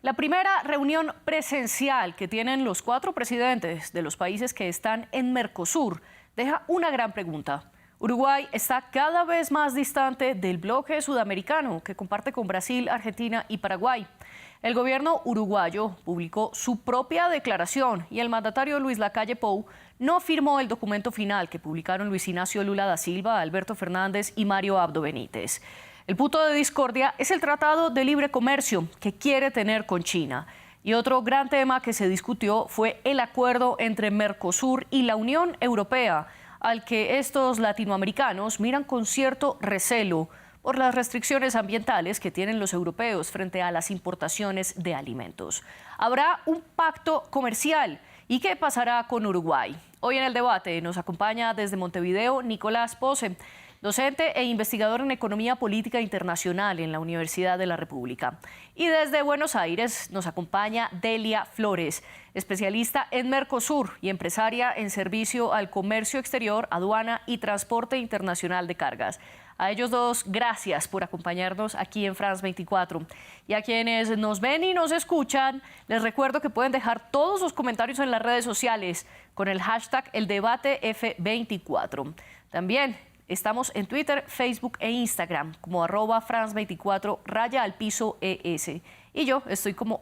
La primera reunión presencial que tienen los 4 presidentes de los países que están en Mercosur deja una gran pregunta. Uruguay está cada vez más distante del bloque sudamericano que comparte con Brasil, Argentina y Paraguay. El gobierno uruguayo publicó su propia declaración y el mandatario Luis Lacalle Pou no firmó el documento final que publicaron Luis Ignacio Lula da Silva, Alberto Fernández y Mario Abdo Benítez. El punto de discordia es el Tratado de Libre Comercio que quiere tener con China. Y otro gran tema que se discutió fue el acuerdo entre Mercosur y la Unión Europea, al que estos latinoamericanos miran con cierto recelo por las restricciones ambientales que tienen los europeos frente a las importaciones de alimentos. ¿Habrá un pacto comercial? ¿Y qué pasará con Uruguay? Hoy en el debate nos acompaña desde Montevideo Nicolás Pose, docente e investigador en Economía Política Internacional en la Universidad de la República. Y desde Buenos Aires nos acompaña Delia Flores, especialista en Mercosur y empresaria en servicio al comercio exterior, aduana y transporte internacional de cargas. A ellos dos, gracias por acompañarnos aquí en France 24. Y a quienes nos ven y nos escuchan, les recuerdo que pueden dejar todos sus comentarios en las redes sociales con el hashtag #eldebatef24. También estamos en Twitter, Facebook e Instagram como @France24_ES. Y yo estoy como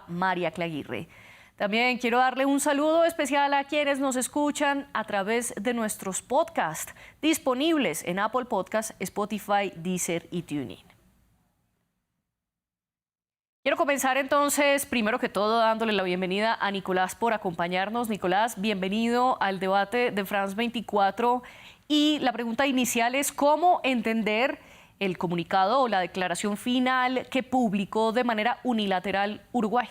@MariaClaguirre. También quiero darle un saludo especial a quienes nos escuchan a través de nuestros podcasts disponibles en Apple Podcasts, Spotify, Deezer y TuneIn. Quiero comenzar entonces, primero que todo, dándole la bienvenida a Nicolás por acompañarnos. Nicolás, bienvenido al debate de France 24. Y la pregunta inicial es cómo entender el comunicado o la declaración final que publicó de manera unilateral Uruguay.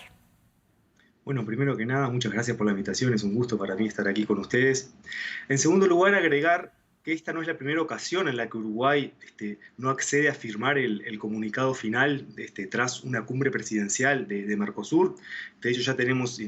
Bueno, primero que nada, muchas gracias por la invitación, es un gusto para mí estar aquí con ustedes. En segundo lugar, agregar que esta no es la primera ocasión en la que Uruguay no accede a firmar el comunicado final tras una cumbre presidencial de Mercosur. De hecho, ya tenemos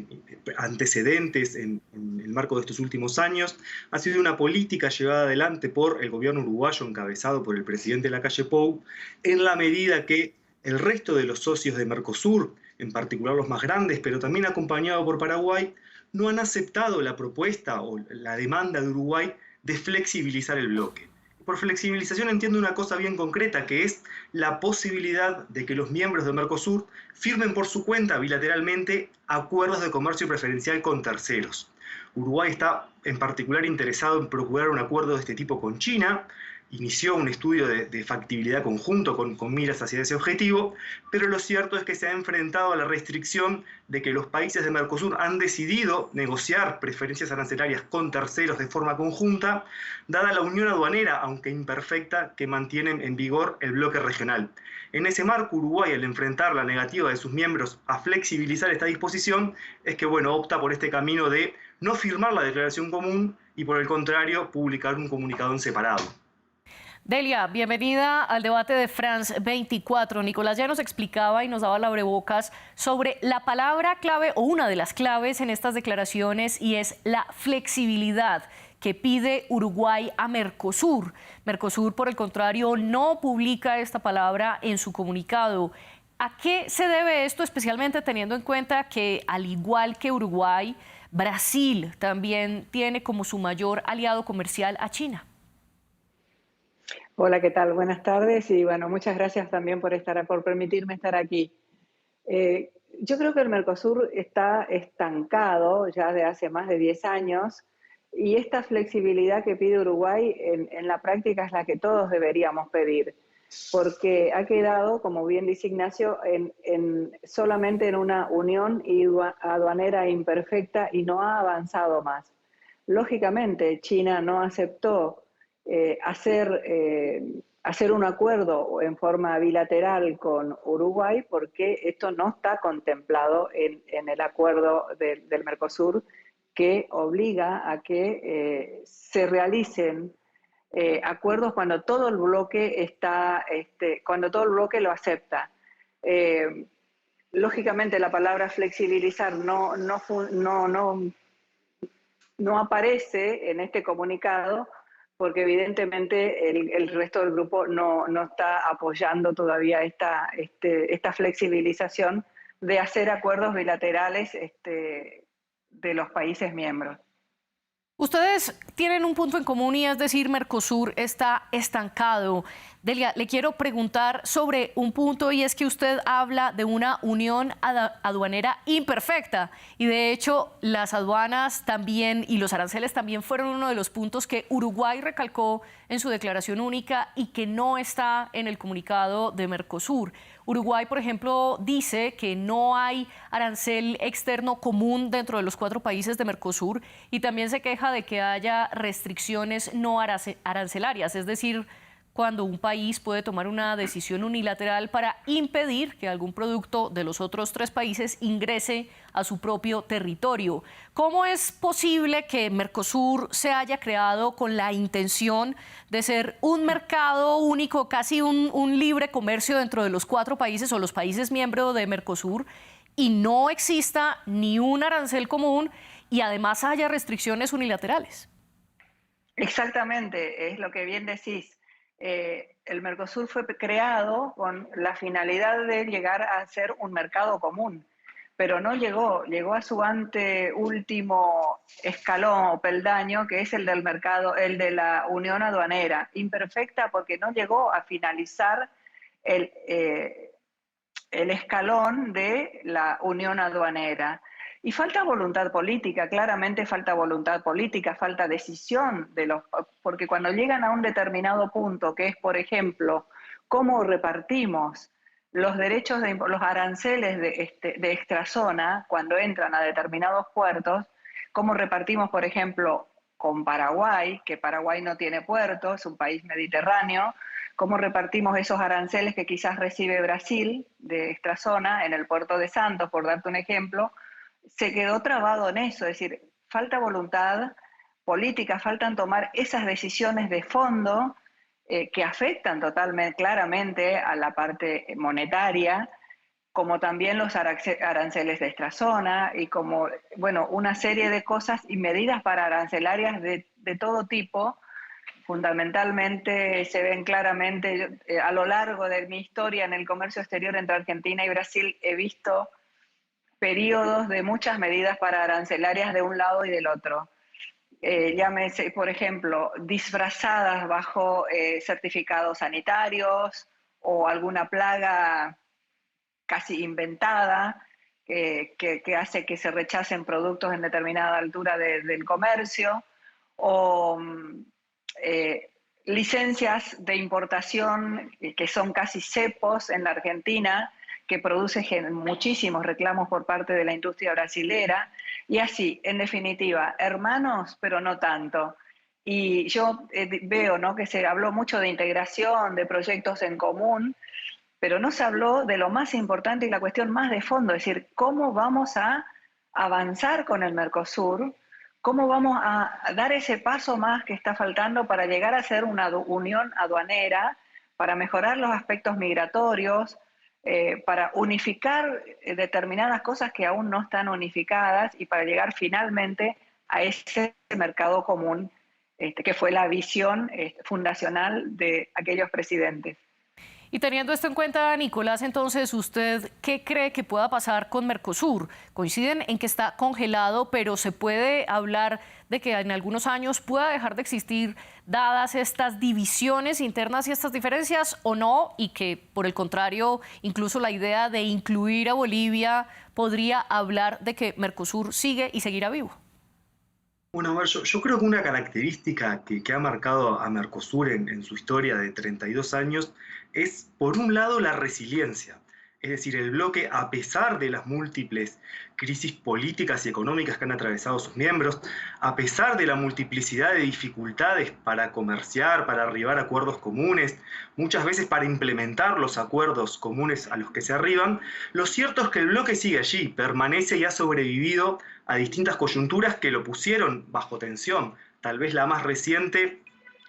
antecedentes en el marco de estos últimos años. Ha sido una política llevada adelante por el gobierno uruguayo encabezado por el presidente Lacalle Pou, en la medida que el resto de los socios de Mercosur, en particular los más grandes, pero también acompañado por Paraguay, no han aceptado la propuesta o la demanda de Uruguay de flexibilizar el bloque. Por flexibilización entiendo una cosa bien concreta, que es la posibilidad de que los miembros de Mercosur firmen por su cuenta bilateralmente acuerdos de comercio preferencial con terceros. Uruguay está en particular interesado en procurar un acuerdo de este tipo con China. Inició un estudio de factibilidad conjunto con miras hacia ese objetivo, pero lo cierto es que se ha enfrentado a la restricción de que los países de Mercosur han decidido negociar preferencias arancelarias con terceros de forma conjunta, dada la unión aduanera, aunque imperfecta, que mantienen en vigor el bloque regional. En ese marco, Uruguay, al enfrentar la negativa de sus miembros a flexibilizar esta disposición, es que opta por este camino de no firmar la declaración común y, por el contrario, publicar un comunicado en separado. Delia, bienvenida al debate de France 24. Nicolás ya nos explicaba y nos daba la abrebocas sobre la palabra clave o una de las claves en estas declaraciones, y es la flexibilidad que pide Uruguay a Mercosur. Mercosur, por el contrario, no publica esta palabra en su comunicado. ¿A qué se debe esto, especialmente teniendo en cuenta que, al igual que Uruguay, Brasil también tiene como su mayor aliado comercial a China? Hola, ¿qué tal? Buenas tardes y muchas gracias también por permitirme estar aquí. Yo creo que el Mercosur está estancado ya de hace más de 10 años y esta flexibilidad que pide Uruguay en la práctica es la que todos deberíamos pedir, porque ha quedado, como bien dice Ignacio, solamente en una unión aduanera imperfecta y no ha avanzado más. Lógicamente, China no aceptó hacer un acuerdo en forma bilateral con Uruguay porque esto no está contemplado en el acuerdo del Mercosur, que obliga a que se realicen acuerdos cuando todo el bloque lo acepta. Lógicamente la palabra flexibilizar no aparece en este comunicado, porque evidentemente el resto del grupo no está apoyando todavía esta flexibilización, de hacer acuerdos bilaterales de los países miembros. Ustedes tienen un punto en común y es decir, Mercosur está estancado. Delia, le quiero preguntar sobre un punto y es que usted habla de una unión aduanera imperfecta y de hecho las aduanas también y los aranceles también fueron uno de los puntos que Uruguay recalcó en su declaración única y que no está en el comunicado de Mercosur. Uruguay, por ejemplo, dice que no hay arancel externo común dentro de los 4 países de Mercosur y también se queja de que haya restricciones no arancelarias, es decir, cuando un país puede tomar una decisión unilateral para impedir que algún producto de los otros 3 países ingrese a su propio territorio. ¿Cómo es posible que Mercosur se haya creado con la intención de ser un mercado único, casi un libre comercio dentro de los 4 países o los países miembros de Mercosur y no exista ni un arancel común y además haya restricciones unilaterales? Exactamente, es lo que bien decís. El Mercosur fue creado con la finalidad de llegar a ser un mercado común, pero no llegó a su anteúltimo escalón o peldaño, que es el del mercado, el de la unión aduanera, imperfecta porque no llegó a finalizar el escalón de la unión aduanera. Y falta voluntad política, claramente falta voluntad política, falta decisión porque cuando llegan a un determinado punto, que es, por ejemplo, cómo repartimos los derechos los aranceles de extrazona cuando entran a determinados puertos, cómo repartimos, por ejemplo, con Paraguay, que Paraguay no tiene puertos, es un país mediterráneo, cómo repartimos esos aranceles que quizás recibe Brasil de extrazona en el puerto de Santos, por darte un ejemplo, se quedó trabado en eso, es decir, falta voluntad política, faltan tomar esas decisiones de fondo que afectan totalmente, claramente a la parte monetaria, como también los aranceles de extrazona y como, bueno, una serie de cosas y medidas para arancelarias de todo tipo. Fundamentalmente se ven claramente, a lo largo de mi historia en el comercio exterior entre Argentina y Brasil, he visto periodos de muchas medidas para arancelarias de un lado y del otro. Llámese, por ejemplo, disfrazadas bajo certificados sanitarios o alguna plaga casi inventada que hace que se rechacen productos en determinada altura del comercio, o licencias de importación que son casi cepos en la Argentina, que produce muchísimos reclamos por parte de la industria brasilera, y así, en definitiva, hermanos, pero no tanto. Y yo veo, ¿no?, que se habló mucho de integración, de proyectos en común, pero no se habló de lo más importante y la cuestión más de fondo, es decir, cómo vamos a avanzar con el Mercosur, cómo vamos a dar ese paso más que está faltando para llegar a ser una unión aduanera, para mejorar los aspectos migratorios, para unificar determinadas cosas que aún no están unificadas y para llegar finalmente a ese mercado común que fue la visión fundacional de aquellos presidentes. Y teniendo esto en cuenta, Nicolás, entonces, ¿usted qué cree que pueda pasar con Mercosur? Coinciden en que está congelado, pero se puede hablar de que en algunos años pueda dejar de existir dadas estas divisiones internas y estas diferencias o no, y que, por el contrario, incluso la idea de incluir a Bolivia podría hablar de que Mercosur sigue y seguirá vivo. Bueno, a ver, yo creo que una característica que ha marcado a Mercosur en su historia de 32 años es, por un lado, la resiliencia. Es decir, el bloque, a pesar de las múltiples crisis políticas y económicas que han atravesado sus miembros, a pesar de la multiplicidad de dificultades para comerciar, para arribar a acuerdos comunes, muchas veces para implementar los acuerdos comunes a los que se arriban, lo cierto es que el bloque sigue allí, permanece y ha sobrevivido a distintas coyunturas que lo pusieron bajo tensión. Tal vez la más reciente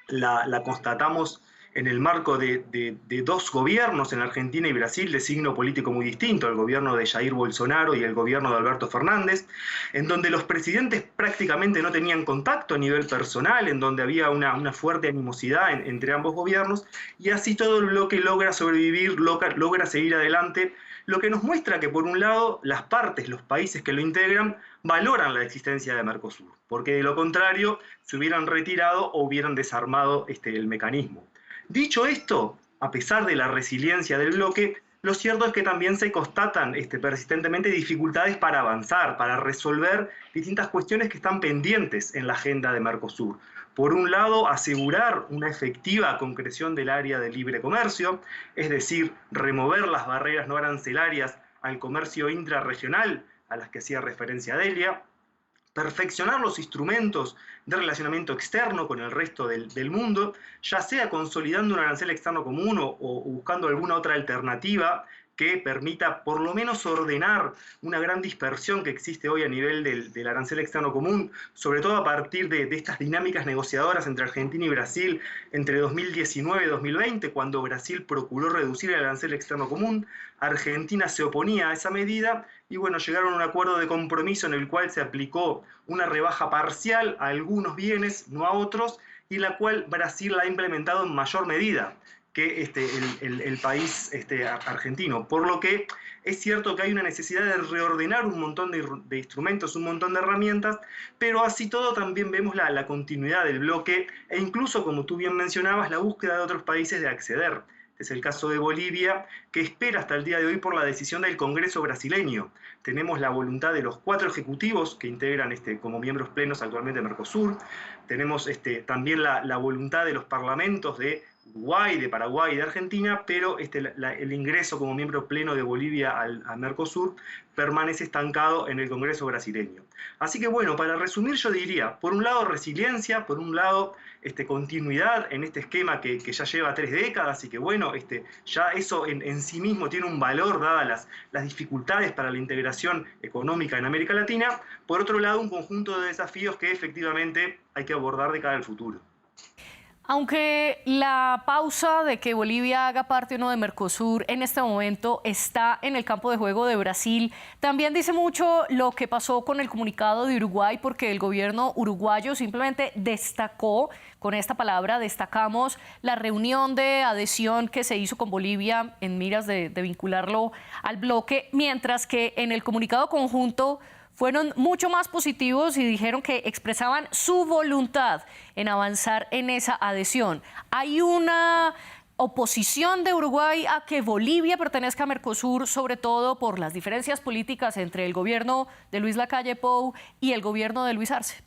la constatamos en el marco de dos gobiernos en Argentina y Brasil de signo político muy distinto, el gobierno de Jair Bolsonaro y el gobierno de Alberto Fernández, en donde los presidentes prácticamente no tenían contacto a nivel personal, en donde había una fuerte animosidad entre ambos gobiernos, y así todo el bloque logra sobrevivir, logra seguir adelante, lo que nos muestra que por un lado las partes, los países que lo integran, valoran la existencia de Mercosur, porque de lo contrario se hubieran retirado o hubieran desarmado el mecanismo. Dicho esto, a pesar de la resiliencia del bloque, lo cierto es que también se constatan persistentemente dificultades para avanzar, para resolver distintas cuestiones que están pendientes en la agenda de Mercosur. Por un lado, asegurar una efectiva concreción del área de libre comercio, es decir, remover las barreras no arancelarias al comercio intrarregional a las que hacía referencia Delia, perfeccionar los instrumentos de relacionamiento externo con el resto del mundo, ya sea consolidando un arancel externo común o buscando alguna otra alternativa que permita por lo menos ordenar una gran dispersión que existe hoy a nivel del arancel externo común, sobre todo a partir de estas dinámicas negociadoras entre Argentina y Brasil entre 2019 y 2020, cuando Brasil procuró reducir el arancel externo común, Argentina se oponía a esa medida y bueno, llegaron a un acuerdo de compromiso en el cual se aplicó una rebaja parcial a algunos bienes, no a otros, y la cual Brasil la ha implementado en mayor medida que el país argentino. Por lo que es cierto que hay una necesidad de reordenar un montón de instrumentos, un montón de herramientas, pero así todo también vemos la continuidad del bloque e incluso, como tú bien mencionabas, la búsqueda de otros países de acceder. Es el caso de Bolivia, que espera hasta el día de hoy por la decisión del Congreso brasileño. Tenemos la voluntad de los 4 ejecutivos que integran como miembros plenos actualmente Mercosur. Tenemos también la voluntad de los parlamentos de Uruguay, de Paraguay y de Argentina, pero el ingreso como miembro pleno de Bolivia al Mercosur permanece estancado en el Congreso brasileño. Así que bueno, para resumir yo diría, por un lado resiliencia, por un lado continuidad en este esquema que ya lleva 3 décadas y que bueno, ya eso en sí mismo tiene un valor dadas las dificultades para la integración económica en América Latina. Por otro lado, un conjunto de desafíos que efectivamente hay que abordar de cara al futuro. Aunque la pausa de que Bolivia haga parte o no de Mercosur en este momento está en el campo de juego de Brasil, también dice mucho lo que pasó con el comunicado de Uruguay, porque el gobierno uruguayo simplemente destacó, con esta palabra destacamos, la reunión de adhesión que se hizo con Bolivia en miras de vincularlo al bloque, mientras que en el comunicado conjunto fueron mucho más positivos y dijeron que expresaban su voluntad en avanzar en esa adhesión. ¿Hay una oposición de Uruguay a que Bolivia pertenezca a Mercosur, sobre todo por las diferencias políticas entre el gobierno de Luis Lacalle Pou y el gobierno de Luis Arce?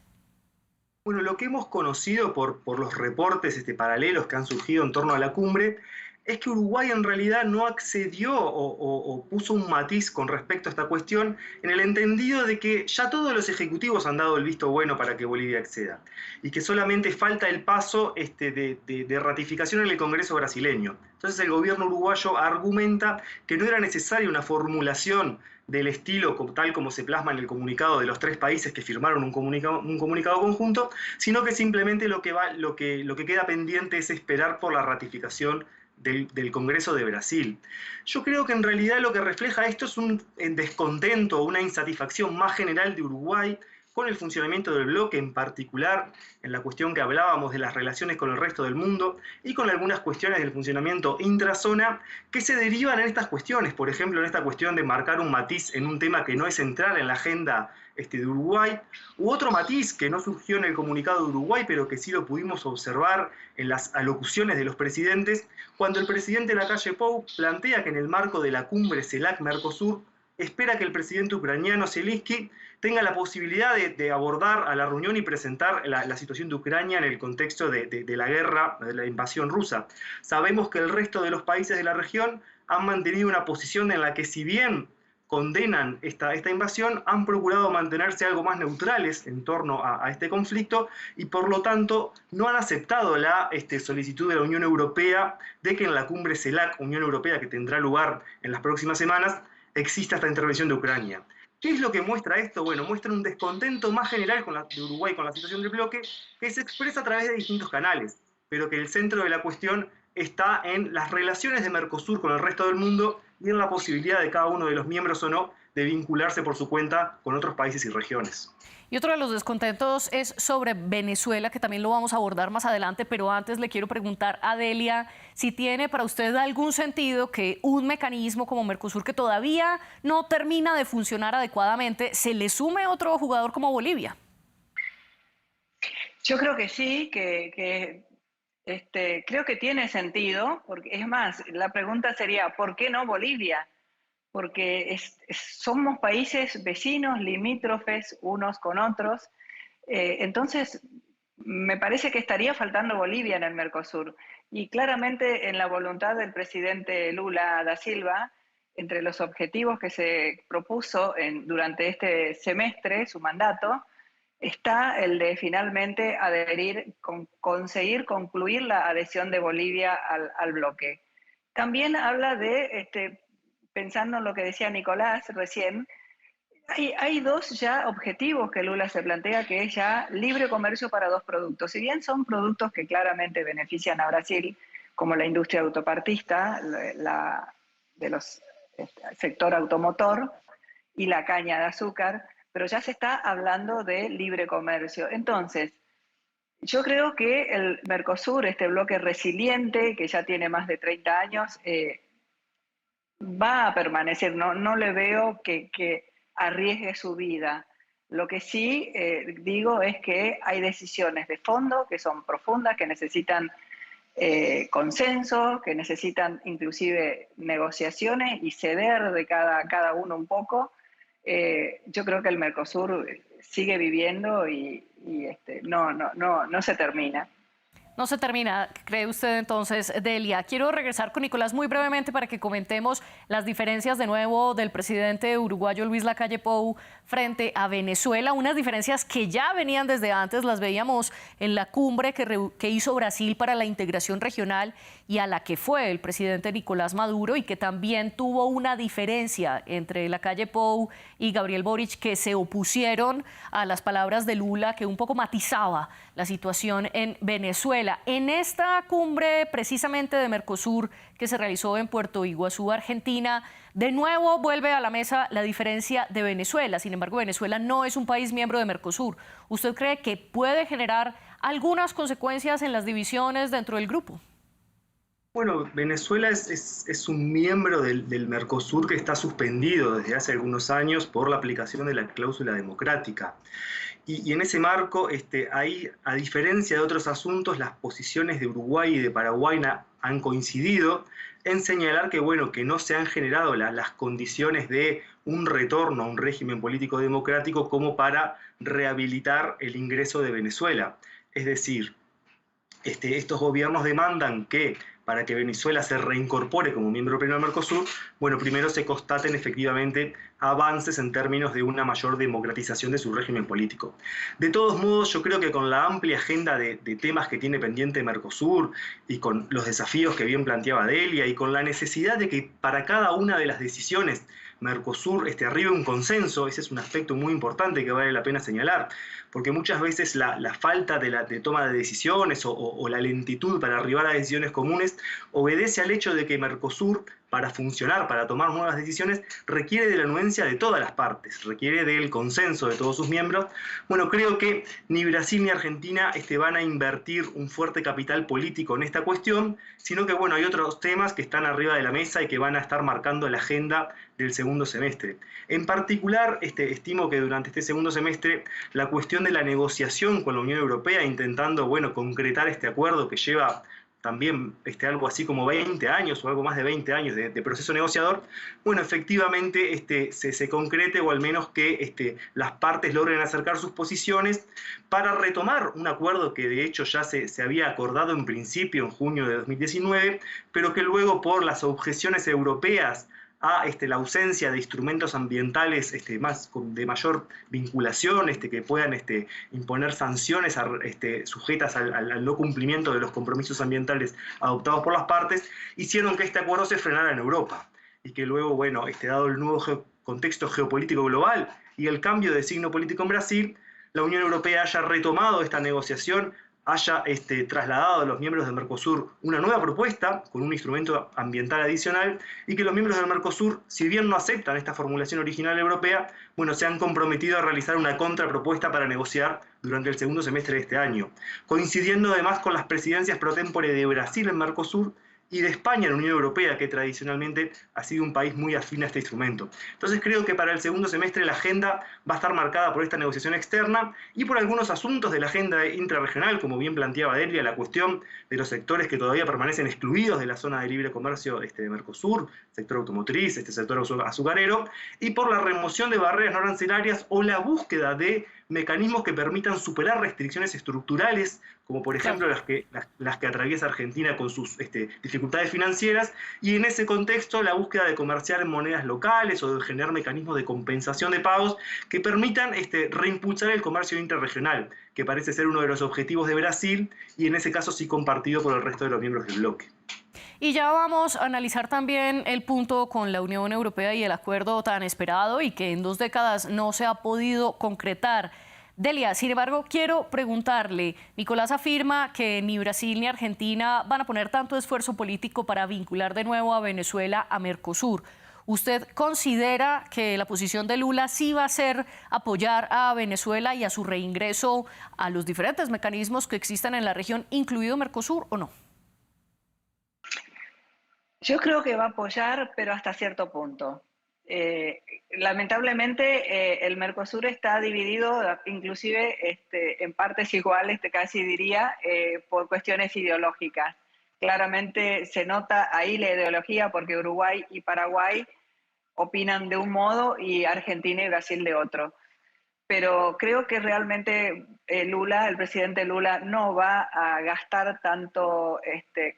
Bueno, lo que hemos conocido por los reportes paralelos que han surgido en torno a la cumbre es que Uruguay en realidad no accedió o puso un matiz con respecto a esta cuestión en el entendido de que ya todos los ejecutivos han dado el visto bueno para que Bolivia acceda y que solamente falta el paso de ratificación en el Congreso brasileño. Entonces el gobierno uruguayo argumenta que no era necesaria una formulación del estilo tal como se plasma en el comunicado de los 3 países que firmaron un comunicado conjunto, sino que simplemente lo que queda pendiente es esperar por la ratificación del Congreso de Brasil. Yo creo que en realidad lo que refleja esto es un descontento, una insatisfacción más general de Uruguay con el funcionamiento del bloque, en particular en la cuestión que hablábamos de las relaciones con el resto del mundo y con algunas cuestiones del funcionamiento intrazona que se derivan en estas cuestiones. Por ejemplo, en esta cuestión de marcar un matiz en un tema que no es central en la agenda de Uruguay, u otro matiz que no surgió en el comunicado de Uruguay, pero que sí lo pudimos observar en las alocuciones de los presidentes, cuando el presidente Lacalle Pou plantea que en el marco de la cumbre CELAC-Mercosur espera que el presidente ucraniano Zelensky tenga la posibilidad de abordar a la reunión y presentar la situación de Ucrania en el contexto de la guerra, de la invasión rusa. Sabemos que el resto de los países de la región han mantenido una posición en la que, si bien condenan esta invasión, han procurado mantenerse algo más neutrales en torno a este conflicto y por lo tanto no han aceptado la solicitud de la Unión Europea de que en la cumbre CELAC, Unión Europea, que tendrá lugar en las próximas semanas, exista esta intervención de Ucrania. ¿Qué es lo que muestra esto? Bueno, muestra un descontento más general de Uruguay con la situación del bloque que se expresa a través de distintos canales, pero que el centro de la cuestión está en las relaciones de Mercosur con el resto del mundo y en la posibilidad de cada uno de los miembros o no de vincularse por su cuenta con otros países y regiones. Y otro de los descontentos es sobre Venezuela, que también lo vamos a abordar más adelante, pero antes le quiero preguntar a Delia si tiene para usted algún sentido que un mecanismo como Mercosur, que todavía no termina de funcionar adecuadamente, se le sume otro jugador como Bolivia. Yo creo que sí, creo que tiene sentido, porque es más, la pregunta sería, ¿por qué no Bolivia? Porque somos países vecinos, limítrofes unos con otros, entonces me parece que estaría faltando Bolivia en el Mercosur. Y claramente en la voluntad del presidente Lula da Silva, entre los objetivos que se propuso durante este semestre, su mandato, está el de finalmente conseguir concluir la adhesión de Bolivia al bloque. También habla de, pensando en lo que decía Nicolás recién, hay dos ya objetivos que Lula se plantea, que es ya libre comercio para dos productos. Si bien son productos que claramente benefician a Brasil, como la industria autopartista, sector automotor y la caña de azúcar, pero ya se está hablando de libre comercio. Entonces, yo creo que el Mercosur, este bloque resiliente, que ya tiene más de 30 años, va a permanecer. No le veo que arriesgue su vida. Lo que sí digo es que hay decisiones de fondo que son profundas, que necesitan consenso, que necesitan inclusive negociaciones y ceder de cada uno un poco. Yo creo que el Mercosur sigue viviendo y no se termina. No se termina, ¿cree usted entonces, Delia? Quiero regresar con Nicolás muy brevemente para que comentemos las diferencias de nuevo del presidente uruguayo Luis Lacalle Pou frente a Venezuela, unas diferencias que ya venían desde antes, las veíamos en la cumbre que hizo Brasil para la integración regional y a la que fue el presidente Nicolás Maduro, y que también tuvo una diferencia entre Lacalle Pou y Gabriel Boric, que se opusieron a las palabras de Lula, que un poco matizaba la situación en Venezuela. En esta cumbre precisamente de Mercosur que se realizó en Puerto Iguazú, Argentina, de nuevo vuelve a la mesa la diferencia de Venezuela. Sin embargo, Venezuela no es un país miembro de Mercosur. ¿Usted cree que puede generar algunas consecuencias en las divisiones dentro del grupo? Bueno, Venezuela es un miembro del Mercosur que está suspendido desde hace algunos años por la aplicación de la cláusula democrática. Y en ese marco, ahí, a diferencia de otros asuntos, las posiciones de Uruguay y de Paraguay han coincidido en señalar que, bueno, que no se han generado las condiciones de un retorno a un régimen político democrático como para rehabilitar el ingreso de Venezuela. Es decir, estos gobiernos demandan que para que Venezuela se reincorpore como miembro pleno del Mercosur, bueno, primero se constaten efectivamente avances en términos de una mayor democratización de su régimen político. De todos modos, yo creo que con la amplia agenda de temas que tiene pendiente Mercosur y con los desafíos que bien planteaba Delia y con la necesidad de que para cada una de las decisiones Mercosur arribe un consenso, ese es un aspecto muy importante que vale la pena señalar, porque muchas veces la falta de toma de decisiones o la lentitud para arribar a decisiones comunes obedece al hecho de que Mercosur, para funcionar, para tomar nuevas decisiones, requiere de la anuencia de todas las partes, requiere del consenso de todos sus miembros. Bueno, creo que ni Brasil ni Argentina van a invertir un fuerte capital político en esta cuestión, sino que, bueno, hay otros temas que están arriba de la mesa y que van a estar marcando la agenda del segundo semestre. En particular, estimo que durante este segundo semestre la cuestión de la negociación con la Unión Europea, intentando, bueno, concretar este acuerdo que lleva también algo así como 20 años o algo más de 20 años de proceso negociador, bueno, efectivamente se concrete, o al menos que las partes logren acercar sus posiciones para retomar un acuerdo que de hecho ya se había acordado en principio en junio de 2019, pero que luego por las objeciones europeas a la ausencia de instrumentos ambientales de mayor vinculación, que puedan imponer sanciones sujetas al no cumplimiento de los compromisos ambientales adoptados por las partes, hicieron que este acuerdo se frenara en Europa. Y que luego, bueno, dado el nuevo contexto geopolítico global y el cambio de signo político en Brasil, la Unión Europea haya retomado esta negociación haya trasladado a los miembros del Mercosur una nueva propuesta con un instrumento ambiental adicional y que los miembros del Mercosur, si bien no aceptan esta formulación original europea, bueno, se han comprometido a realizar una contrapropuesta para negociar durante el segundo semestre de este año, coincidiendo además con las presidencias pro tempore de Brasil en Mercosur y de España en la Unión Europea, que tradicionalmente ha sido un país muy afín a este instrumento. Entonces creo que para el segundo semestre la agenda va a estar marcada por esta negociación externa y por algunos asuntos de la agenda intrarregional, como bien planteaba Delia, la cuestión de los sectores que todavía permanecen excluidos de la zona de libre comercio de Mercosur, sector automotriz, sector azucarero, y por la remoción de barreras no arancelarias o la búsqueda de mecanismos que permitan superar restricciones estructurales, como por ejemplo las que atraviesa Argentina con sus dificultades financieras, y en ese contexto la búsqueda de comerciar en monedas locales o de generar mecanismos de compensación de pagos que permitan reimpulsar el comercio interregional, que parece ser uno de los objetivos de Brasil y en ese caso sí compartido por el resto de los miembros del bloque. Y ya vamos a analizar también el punto con la Unión Europea y el acuerdo tan esperado y que en 2 décadas no se ha podido concretar. Delia, sin embargo, quiero preguntarle, Nicolás afirma que ni Brasil ni Argentina van a poner tanto esfuerzo político para vincular de nuevo a Venezuela a Mercosur. ¿Usted considera que la posición de Lula sí va a ser apoyar a Venezuela y a su reingreso a los diferentes mecanismos que existen en la región, incluido Mercosur, o no? Yo creo que va a apoyar, pero hasta cierto punto. Lamentablemente, el Mercosur está dividido, inclusive en partes iguales, casi diría, por cuestiones ideológicas. Claramente se nota ahí la ideología porque Uruguay y Paraguay opinan de un modo y Argentina y Brasil de otro. Pero creo que realmente el presidente Lula, no va a gastar tanto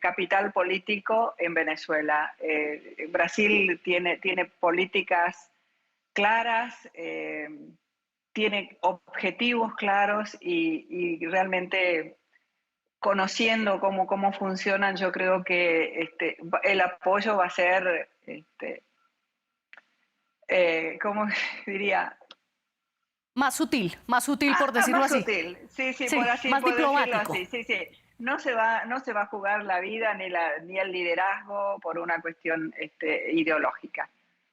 capital político en Venezuela. Brasil tiene políticas claras, tiene objetivos claros y realmente conociendo cómo funcionan, yo creo que el apoyo va a ser, ¿cómo diría? Más sutil por decirlo más así. Sutil. Sí, Más diplomático. Sí. No se va a jugar la vida ni el liderazgo por una cuestión ideológica.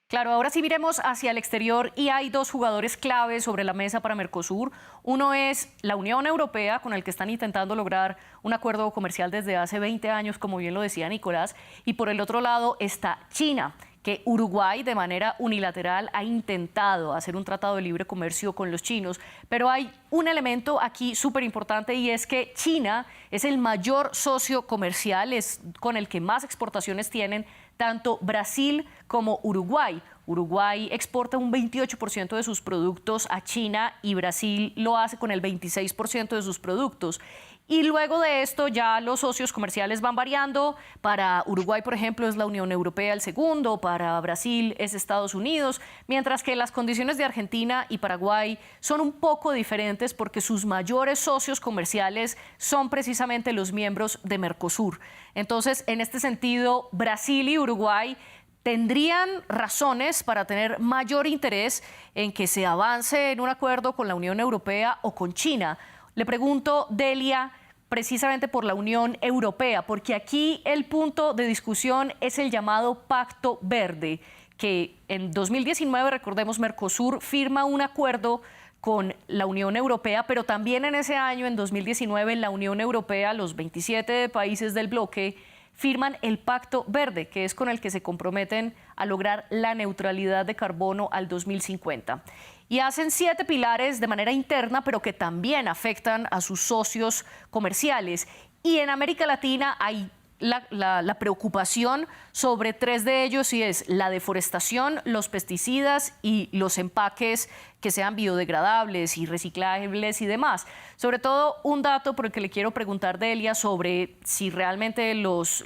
Claro, ahora sí miremos hacia el exterior y hay 2 jugadores claves sobre la mesa para Mercosur. Uno es la Unión Europea, con el que están intentando lograr un acuerdo comercial desde hace 20 años, como bien lo decía Nicolás, y por el otro lado está China, que Uruguay de manera unilateral ha intentado hacer un tratado de libre comercio con los chinos, pero hay un elemento aquí súper importante y es que China es el mayor socio comercial, es con el que más exportaciones tienen tanto Brasil como Uruguay. Uruguay exporta un 28% de sus productos a China y Brasil lo hace con el 26% de sus productos. Y luego de esto ya los socios comerciales van variando. Para Uruguay, por ejemplo, es la Unión Europea el segundo, para Brasil es Estados Unidos, mientras que las condiciones de Argentina y Paraguay son un poco diferentes porque sus mayores socios comerciales son precisamente los miembros de Mercosur. Entonces, en este sentido, Brasil y Uruguay tendrían razones para tener mayor interés en que se avance en un acuerdo con la Unión Europea o con China. Le pregunto, Delia, precisamente por la Unión Europea, porque aquí el punto de discusión es el llamado Pacto Verde, que en 2019, recordemos, Mercosur firma un acuerdo con la Unión Europea, pero también en ese año, en 2019, la Unión Europea, los 27 países del bloque, firman el Pacto Verde, que es con el que se comprometen a lograr la neutralidad de carbono al 2050. Y hacen 7 pilares de manera interna, pero que también afectan a sus socios comerciales. Y en América Latina hay la preocupación sobre 3 de ellos, y es la deforestación, los pesticidas y los empaques que sean biodegradables y reciclables y demás. Sobre todo, un dato por el que le quiero preguntar, Delia, sobre si realmente los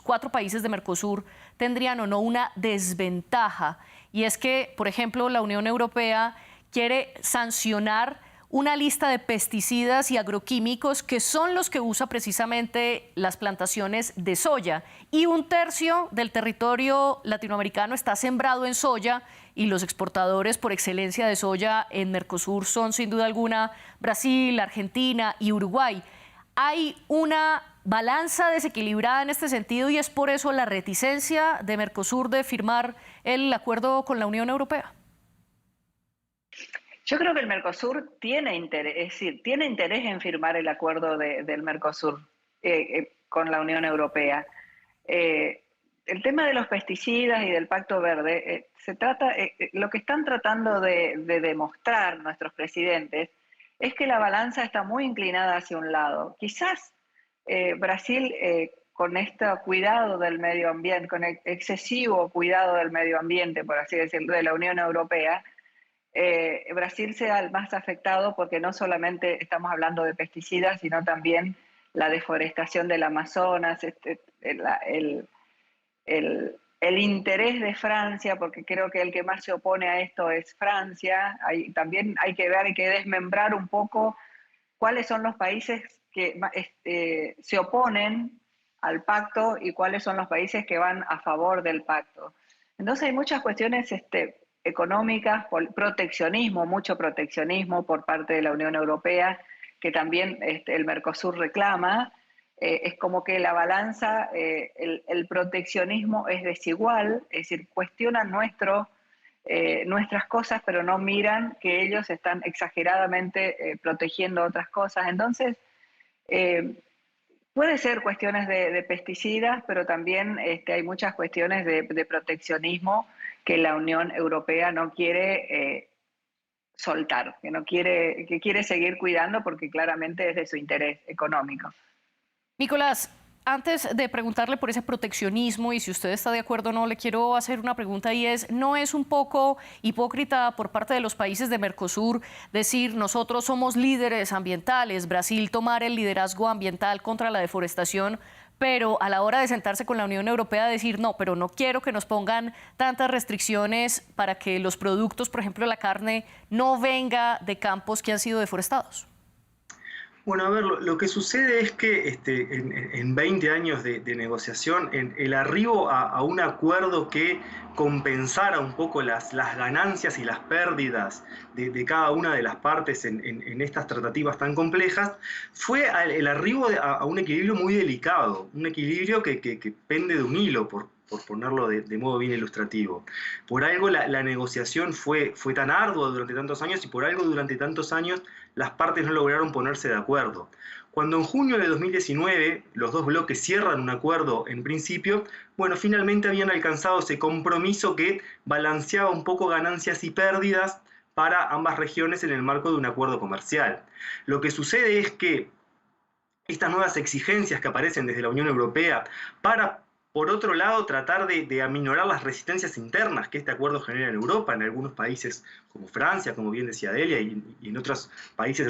4 países de Mercosur tendrían o no una desventaja. Y es que, por ejemplo, la Unión Europea quiere sancionar una lista de pesticidas y agroquímicos que son los que usa precisamente las plantaciones de soya. Y 1/3 del territorio latinoamericano está sembrado en soya y los exportadores por excelencia de soya en Mercosur son sin duda alguna Brasil, Argentina y Uruguay. ¿Hay una balanza desequilibrada en este sentido y es por eso la reticencia de Mercosur de firmar el acuerdo con la Unión Europea? Yo creo que el Mercosur tiene interés, es decir, tiene interés en firmar el acuerdo del Mercosur con la Unión Europea. El tema de los pesticidas y del Pacto Verde, lo que están tratando de demostrar nuestros presidentes es que la balanza está muy inclinada hacia un lado. Quizás Brasil, con este cuidado del medio ambiente, con el excesivo cuidado del medio ambiente, por así decirlo, de la Unión Europea, Brasil sea el más afectado porque no solamente estamos hablando de pesticidas, sino también la deforestación del Amazonas, el interés de Francia, porque creo que el que más se opone a esto es Francia. También hay que desmembrar un poco cuáles son los países que se oponen al pacto y cuáles son los países que van a favor del pacto. Entonces hay muchas cuestiones económicas, proteccionismo, mucho proteccionismo por parte de la Unión Europea, que también el Mercosur reclama. Es como que la balanza, el proteccionismo es desigual, es decir, cuestionan nuestras cosas, pero no miran que ellos están exageradamente protegiendo otras cosas. Entonces, puede ser cuestiones de pesticidas, pero también hay muchas cuestiones de proteccionismo que la Unión Europea no quiere soltar, que quiere seguir cuidando porque claramente es de su interés económico. Nicolás, antes de preguntarle por ese proteccionismo y si usted está de acuerdo o no, le quiero hacer una pregunta y es, ¿no es un poco hipócrita por parte de los países de Mercosur decir nosotros somos líderes ambientales, Brasil tomar el liderazgo ambiental contra la deforestación, pero a la hora de sentarse con la Unión Europea decir no, pero no quiero que nos pongan tantas restricciones para que los productos, por ejemplo la carne, no venga de campos que han sido deforestados? Bueno, a ver, lo que sucede es que en 20 años de negociación, el arribo a un acuerdo que compensara un poco las ganancias y las pérdidas de cada una de las partes en estas tratativas tan complejas, fue el arribo a un equilibrio muy delicado, un equilibrio que pende de un hilo, por ponerlo de modo bien ilustrativo. Por algo la negociación fue tan ardua durante tantos años y por algo durante tantos años las partes no lograron ponerse de acuerdo. Cuando en junio de 2019 los dos bloques cierran un acuerdo en principio, bueno, finalmente habían alcanzado ese compromiso que balanceaba un poco ganancias y pérdidas para ambas regiones en el marco de un acuerdo comercial. Lo que sucede es que estas nuevas exigencias que aparecen desde la Unión Europea para, por otro lado, tratar de aminorar las resistencias internas que este acuerdo genera en Europa, en algunos países como Francia, como bien decía Delia, y en otros países,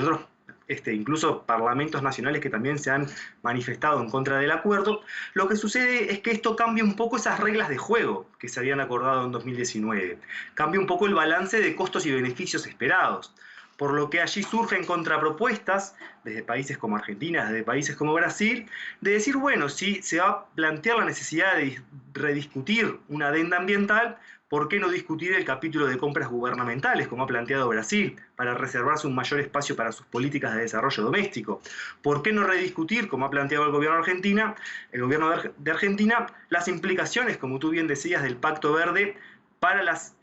incluso parlamentos nacionales que también se han manifestado en contra del acuerdo, lo que sucede es que esto cambia un poco esas reglas de juego que se habían acordado en 2019. Cambia un poco el balance de costos y beneficios esperados. Por lo que allí surgen contrapropuestas desde países como Argentina, desde países como Brasil, de decir, bueno, si se va a plantear la necesidad de rediscutir una adenda ambiental, ¿por qué no discutir el capítulo de compras gubernamentales, como ha planteado Brasil, para reservarse un mayor espacio para sus políticas de desarrollo doméstico? ¿Por qué no rediscutir, como ha planteado el gobierno de Argentina, las implicaciones, como tú bien decías, del Pacto Verde para las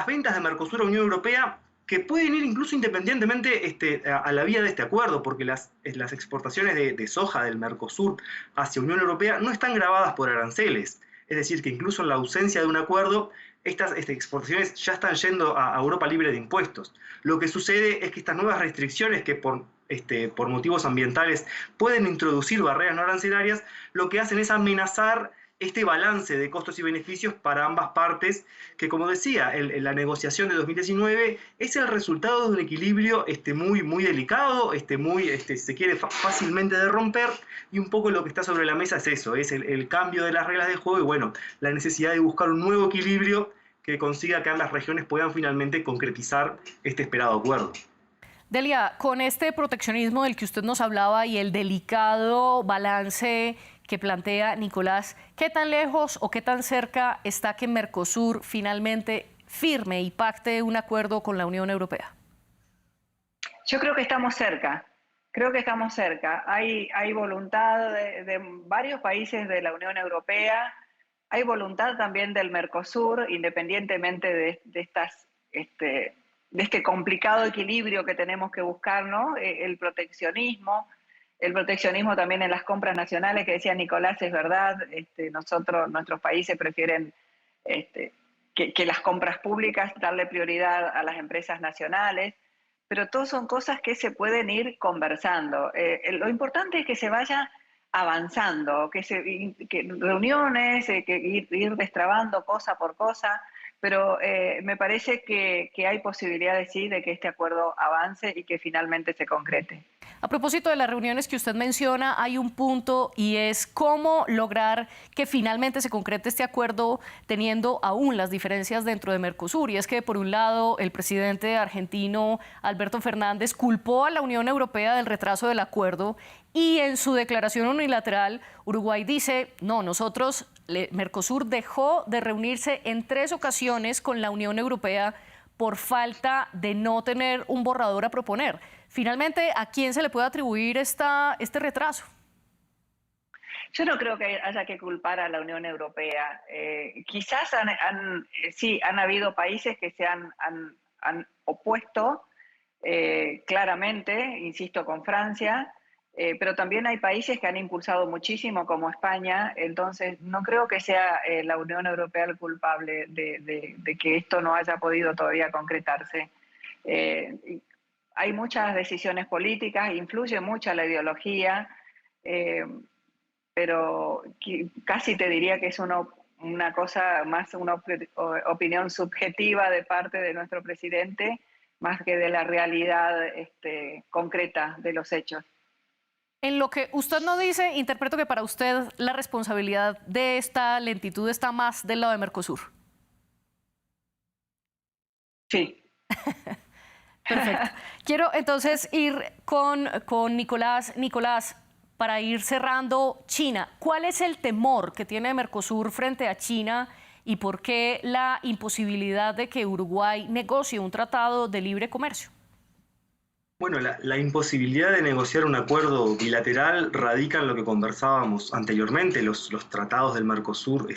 ventas de Mercosur a Unión Europea, que pueden ir incluso independientemente a la vía de este acuerdo, porque las exportaciones de soja del Mercosur hacia Unión Europea no están gravadas por aranceles. Es decir, que incluso en la ausencia de un acuerdo, estas exportaciones ya están yendo a Europa libre de impuestos. Lo que sucede es que estas nuevas restricciones que por motivos ambientales pueden introducir barreras no arancelarias, lo que hacen es amenazar este balance de costos y beneficios para ambas partes, que como decía, la negociación de 2019 es el resultado de un equilibrio muy delicado, se quiere fácilmente de romper, y un poco lo que está sobre la mesa es eso, es el cambio de las reglas de juego y bueno, la necesidad de buscar un nuevo equilibrio que consiga que ambas regiones puedan finalmente concretizar este esperado acuerdo. Delia, con este proteccionismo del que usted nos hablaba y el delicado balance que plantea Nicolás, ¿qué tan lejos o qué tan cerca está que Mercosur finalmente firme y pacte un acuerdo con la Unión Europea? Yo creo que estamos cerca. Creo que estamos cerca. Hay voluntad de varios países de la Unión Europea, hay voluntad también del Mercosur, independientemente de este complicado equilibrio que tenemos que buscar, ¿no? El proteccionismo también en las compras nacionales, que decía Nicolás, es verdad. Nuestros países prefieren que las compras públicas, darle prioridad a las empresas nacionales, pero todo son cosas que se pueden ir conversando. Lo importante es que se vaya avanzando, que reuniones, ir destrabando cosa por cosa, pero me parece que hay posibilidades, sí, de que este acuerdo avance y que finalmente se concrete. A propósito de las reuniones que usted menciona, hay un punto y es cómo lograr que finalmente se concrete este acuerdo teniendo aún las diferencias dentro de Mercosur. Y es que, por un lado, el presidente argentino Alberto Fernández culpó a la Unión Europea del retraso del acuerdo y en su declaración unilateral, Uruguay dice, no, Mercosur dejó de reunirse en 3 ocasiones con la Unión Europea por falta de no tener un borrador a proponer. Finalmente, ¿a quién se le puede atribuir este retraso? Yo no creo que haya que culpar a la Unión Europea. Quizás sí, han habido países que se han opuesto claramente, insisto, con Francia, pero también hay países que han impulsado muchísimo, como España. Entonces no creo que sea la Unión Europea el culpable de que esto no haya podido todavía concretarse. Hay muchas decisiones políticas, influye mucho la ideología, pero casi te diría que es una cosa más, una opinión subjetiva de parte de nuestro presidente, más que de la realidad concreta de los hechos. En lo que usted nos dice, interpreto que para usted la responsabilidad de esta lentitud está más del lado de Mercosur. Sí. Perfecto. Quiero entonces ir con Nicolás. Nicolás, para ir cerrando, China, ¿cuál es el temor que tiene Mercosur frente a China y por qué la imposibilidad de que Uruguay negocie un tratado de libre comercio? Bueno, la imposibilidad de negociar un acuerdo bilateral radica en lo que conversábamos anteriormente. Los tratados del Mercosur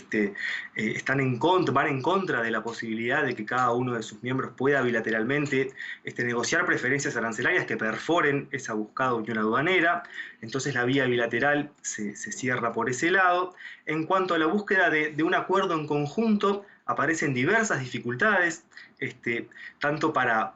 van en contra de la posibilidad de que cada uno de sus miembros pueda bilateralmente negociar preferencias arancelarias que perforen esa buscada unión aduanera. Entonces la vía bilateral se cierra por ese lado. En cuanto a la búsqueda de un acuerdo en conjunto, aparecen diversas dificultades, tanto para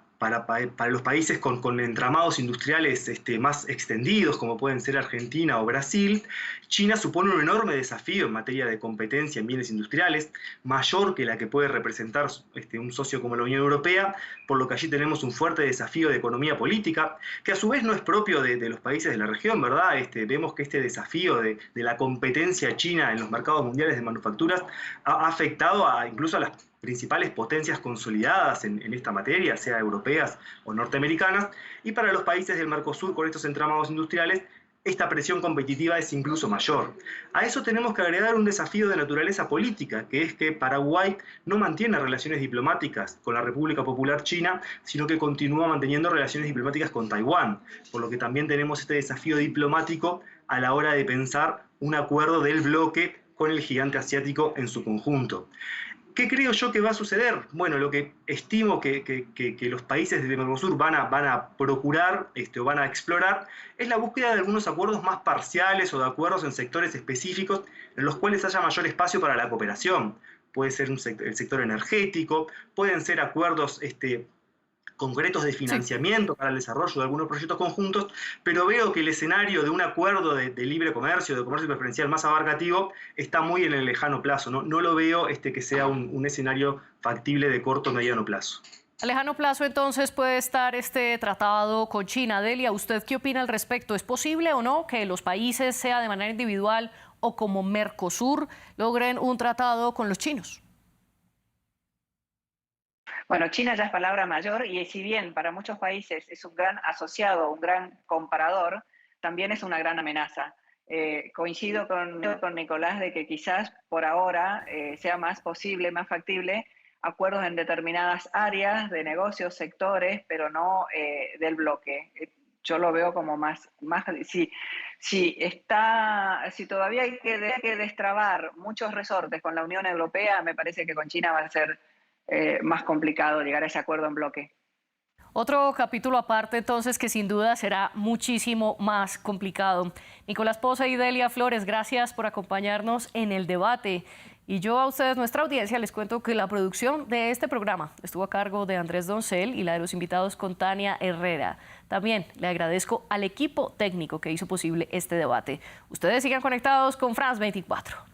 los países con entramados industriales más extendidos, como pueden ser Argentina o Brasil. China supone un enorme desafío en materia de competencia en bienes industriales, mayor que la que puede representar un socio como la Unión Europea, por lo que allí tenemos un fuerte desafío de economía política, que a su vez no es propio de los países de la región, ¿verdad? Vemos que este desafío de la competencia china en los mercados mundiales de manufacturas ha afectado incluso a las principales potencias consolidadas en esta materia, sea europeas o norteamericanas, y para los países del Mercosur con estos entramados industriales, esta presión competitiva es incluso mayor. A eso tenemos que agregar un desafío de naturaleza política, que es que Paraguay no mantiene relaciones diplomáticas con la República Popular China, sino que continúa manteniendo relaciones diplomáticas con Taiwán, por lo que también tenemos este desafío diplomático a la hora de pensar un acuerdo del bloque con el gigante asiático en su conjunto. ¿Qué creo yo que va a suceder? Bueno, lo que estimo que los países de Mercosur van a procurar o van a explorar es la búsqueda de algunos acuerdos más parciales o de acuerdos en sectores específicos en los cuales haya mayor espacio para la cooperación. Puede ser el sector energético, pueden ser acuerdos concretos de financiamiento para el desarrollo de algunos proyectos conjuntos, pero veo que el escenario de un acuerdo de libre comercio, de comercio preferencial más abarcativo, está muy en el lejano plazo. No lo veo que sea un escenario factible de corto o mediano plazo. A lejano plazo, entonces, puede estar este tratado con China. Delia, ¿usted qué opina al respecto? ¿Es posible o no que los países, sea de manera individual o como Mercosur, logren un tratado con los chinos? Bueno, China ya es palabra mayor y si bien para muchos países es un gran asociado, un gran comparador, también es una gran amenaza. Coincido con Nicolás de que quizás por ahora sea más posible, más factible, acuerdos en determinadas áreas de negocios, sectores, pero no del bloque. yo lo veo como más si todavía hay que destrabar muchos resortes con la Unión Europea, me parece que con China va a ser más complicado llegar a ese acuerdo en bloque. Otro capítulo aparte, entonces, que sin duda será muchísimo más complicado. Nicolás Posse y Delia Flores, gracias por acompañarnos en el debate. Y yo a ustedes, nuestra audiencia, les cuento que la producción de este programa estuvo a cargo de Andrés Doncel y la de los invitados con Tania Herrera. También le agradezco al equipo técnico que hizo posible este debate. Ustedes sigan conectados con France 24.